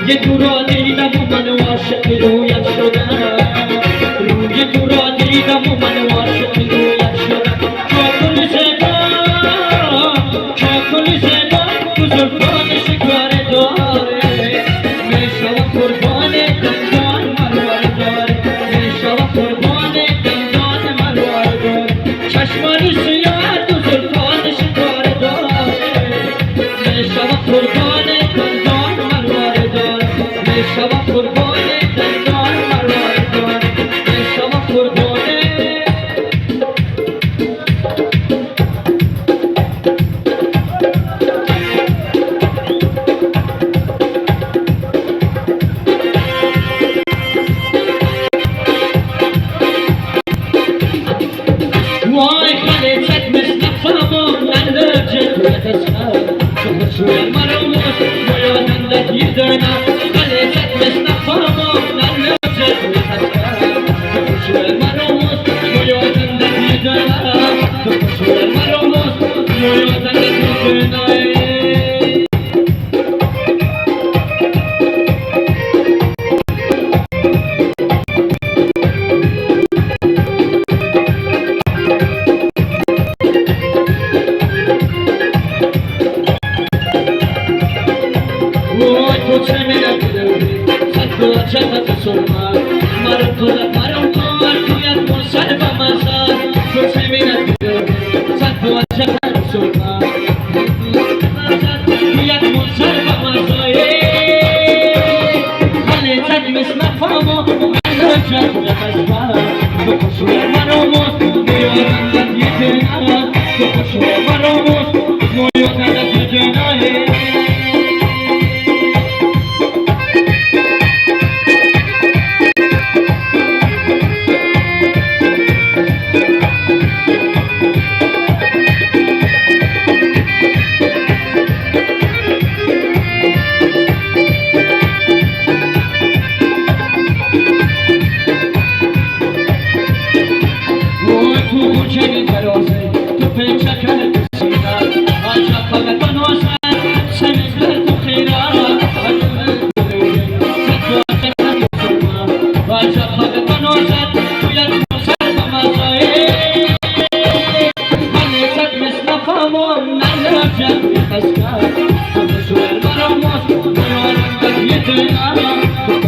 روی تو را دیدم و من عاشق رویت شدم روی تو را دیدم و من عاشق رویت شدم چاکل زیبا تو زلفان شکار داره میشوم قربان دندان مروار داره میشوم قربان دندان مروار داره چشمان سیاه تو زلفان شکار داره میشوم قربان دندان مروار داره میشوم قربان دندان مروار داره میشوم قربان وای خلیتت مثل فهمم نندرجت وتسهر شوی مرموز ویادندت یدنم خلیتت مثل فهمم نندرجت وتسهر شوی مرموز ویادندت یدنم شوی مرموز ویادندت یدنم تو چه می‌دونی؟ تو چقدر سرمایه مرا تو تویت منصرف مزار تو چه می‌دونی؟ تو چقدر سرمایه تویت منصرف مزار خلیتت مثل فامو من جد نفسم تو خوشوی مراموز میادندت یدنم تو خوشوی مراموز میادندت یدنم تو پیچکل سیدار آجا فقط نوزد سمیزگر تو خیرار آجا فقط نوزد تویت منصرف مزایی خلیتت مثل فهمم نندرجت وتسهر تو بسوی مرموز ویادندت یدنم